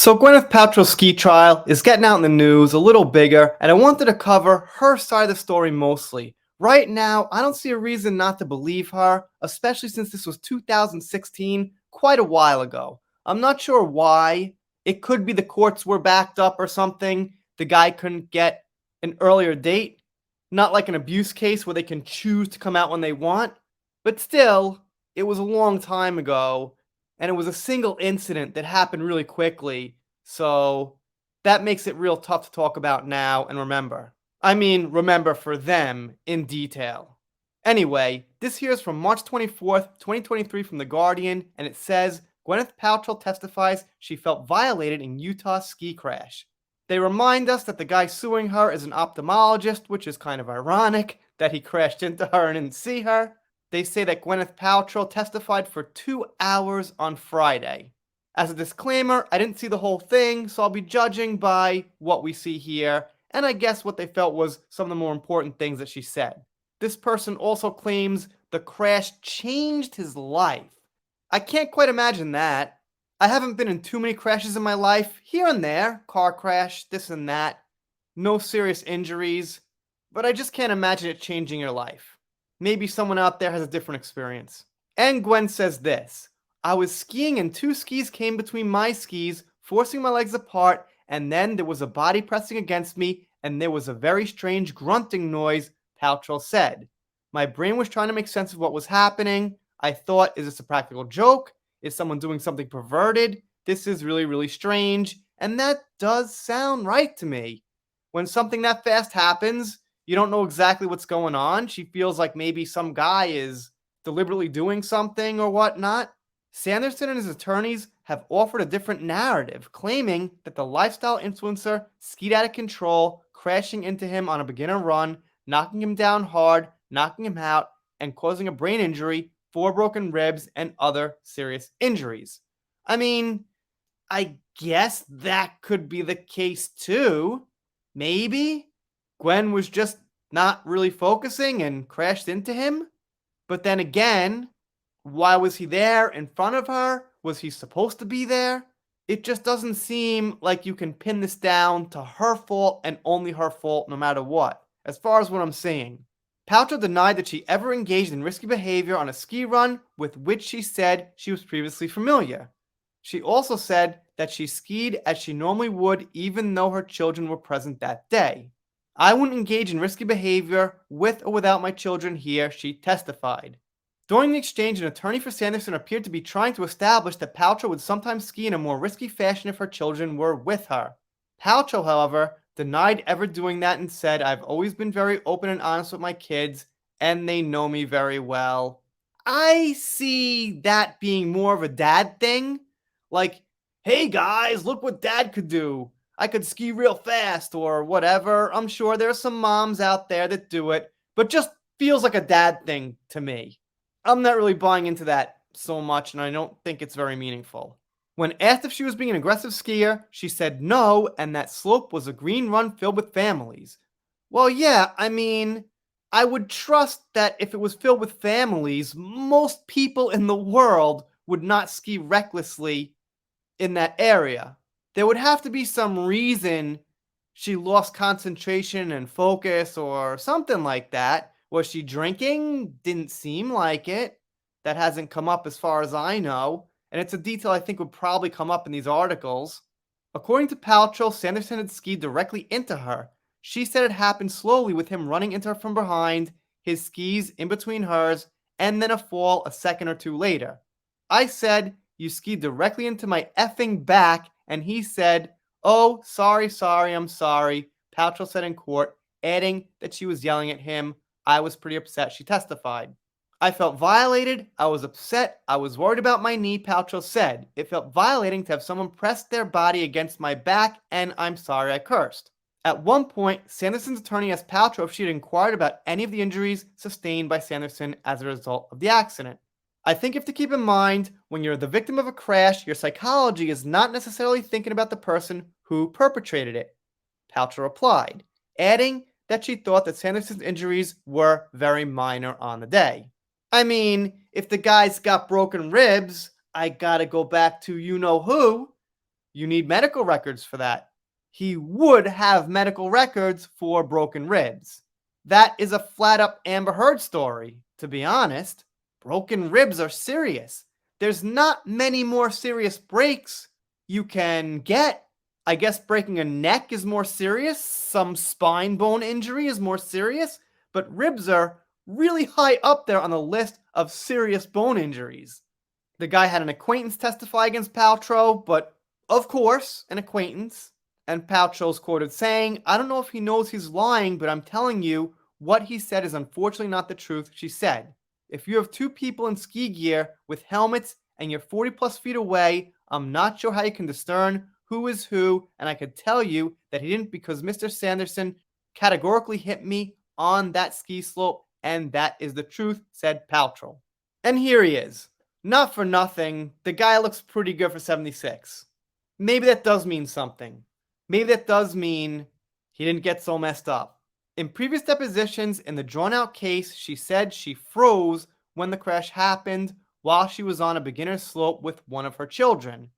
So Gwyneth Paltrow's ski trial is getting out in the news a little bigger, and I wanted to cover her side of the story mostly. Right now, I don't see a reason not to believe her, especially since this was 2016, quite a while ago. I'm not sure why. It could be the courts were backed up or something. The guy couldn't get an earlier date. Not like an abuse case where they can choose to come out when they want. But still, it was a long time ago, and it was a single incident that happened really quickly, so that makes it real tough to talk about now and remember. I mean, remember for them in detail. Anyway, this here is from March 24th, 2023 from The Guardian, and it says Gwyneth Paltrow testifies she felt violated in Utah ski crash. They remind us that the guy suing her is an ophthalmologist, which is kind of ironic that he crashed into her and didn't see her. They say that Gwyneth Paltrow testified for 2 hours on Friday. As a disclaimer, I didn't see the whole thing, so I'll be judging by what we see here, and I guess what they felt was some of the more important things that she said. This person also claims the crash changed his life. I can't quite imagine that. I haven't been in too many crashes in my life, here and there, car crash, this and that. No serious injuries, but I just can't imagine it changing your life. Maybe someone out there has a different experience. And Gwen says this: I was skiing and two skis came between my skis, forcing my legs apart, and then there was a body pressing against me, and there was a very strange grunting noise, Paltrow said. My brain was trying to make sense of what was happening. I thought, is this a practical joke? Is someone doing something perverted? This is really, really strange. And that does sound right to me. When something that fast happens, you don't know exactly what's going on. She feels like maybe some guy is deliberately doing something or whatnot. Sanderson and his attorneys have offered a different narrative, claiming that the lifestyle influencer skied out of control, crashing into him on a beginner run, knocking him down hard, knocking him out, and causing a brain injury, 4 broken ribs, and other serious injuries. I mean, I guess that could be the case too. Maybe Gwen was just not really focusing and crashed into him. But then again, why was he there in front of her? Was he supposed to be there? It just doesn't seem like you can pin this down to her fault and only her fault no matter what, as far as what I'm seeing. Paltrow denied that she ever engaged in risky behavior on a ski run with which she said she was previously familiar. She also said that she skied as she normally would even though her children were present that day. I wouldn't engage in risky behavior with or without my children here, she testified. During the exchange, an attorney for Sanderson appeared to be trying to establish that Paltrow would sometimes ski in a more risky fashion if her children were with her. Paltrow, however, denied ever doing that and said, I've always been very open and honest with my kids, and they know me very well. I see that being more of a dad thing. Like, hey guys, look what dad could do. I could ski real fast or whatever. I'm sure there's some moms out there that do it, but just feels like a dad thing to me. I'm not really buying into that so much, and I don't think it's very meaningful. When asked if she was being an aggressive skier, she said no, and that slope was a green run filled with families. Well, yeah, I mean, I would trust that if it was filled with families, most people in the world would not ski recklessly in that area. There would have to be some reason she lost concentration and focus or something like that. Was she drinking? Didn't seem like it. That hasn't come up as far as I know, and it's a detail I think would probably come up in these articles. According to Paltrow, Sanderson had skied directly into her. She said it happened slowly with him running into her from behind, his skis in between hers, and then a fall a second or two later. I said, you skied directly into my effing back, and he said, oh, sorry, I'm sorry, Paltrow said in court, adding that she was yelling at him. I was pretty upset, she testified. I felt violated, I was upset, I was worried about my knee, Paltrow said. It felt violating to have someone press their body against my back, and I'm sorry I cursed. At one point, Sanderson's attorney asked Paltrow if she had inquired about any of the injuries sustained by Sanderson as a result of the accident. I think you have to keep in mind, when you're the victim of a crash, your psychology is not necessarily thinking about the person who perpetrated it, Paltrow replied, adding that she thought that Sanderson's injuries were very minor on the day. I mean, if the guy's got broken ribs, I gotta go back to you-know-who. You need medical records for that. He would have medical records for broken ribs. That is a flat up Amber Heard story. To be honest, broken ribs are serious. There's not many more serious breaks you can get. I guess breaking a neck is more serious. Some spine bone injury is more serious. But ribs are really high up there on the list of serious bone injuries. The guy had an acquaintance testify against Paltrow, but of course, an acquaintance. And Paltrow's quoted saying, "I don't know if he knows he's lying, but I'm telling you, what he said is unfortunately not the truth." She said, "If you have two people in ski gear with helmets and you're 40 plus feet away, I'm not sure how you can discern who is who, and I could tell you that he didn't because Mr. Sanderson categorically hit me on that ski slope, and that is the truth," said Paltrow. And here he is. Not for nothing, the guy looks pretty good for 76. Maybe that does mean something. Maybe that does mean he didn't get so messed up. In previous depositions in the drawn-out case, she said she froze when the crash happened while she was on a beginner's slope with one of her children.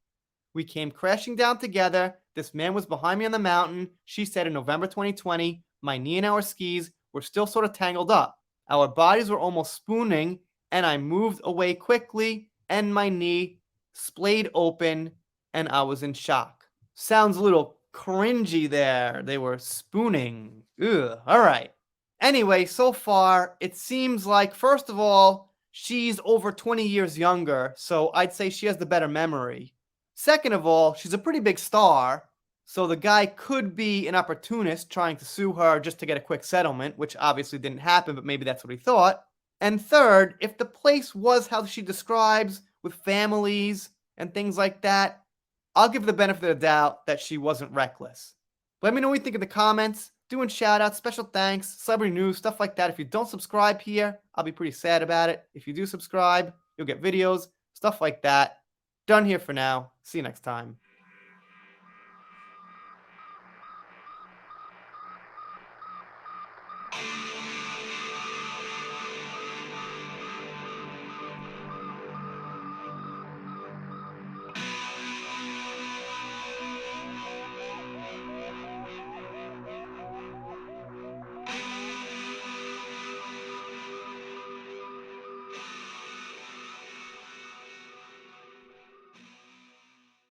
"We came crashing down together. This man was behind me on the mountain," she said in November 2020. "My knee and our skis were still sort of tangled up. Our bodies were almost spooning, and I moved away quickly, and my knee splayed open, and I was in shock." Sounds a little cringy there. They were spooning. Ugh, all right. Anyway, so far, it seems like, first of all, she's over 20 years younger, so I'd say she has the better memory. Second of all, she's a pretty big star, so the guy could be an opportunist trying to sue her just to get a quick settlement, which obviously didn't happen, but maybe that's what he thought. And third, if the place was how she describes, with families and things like that, I'll give the benefit of the doubt that she wasn't reckless. Let me know what you think in the comments. Doing shout outs, special thanks, celebrity news, stuff like that. If you don't subscribe here, I'll be pretty sad about it. If you do subscribe, you'll get videos, stuff like that. Done here for now. See you next time.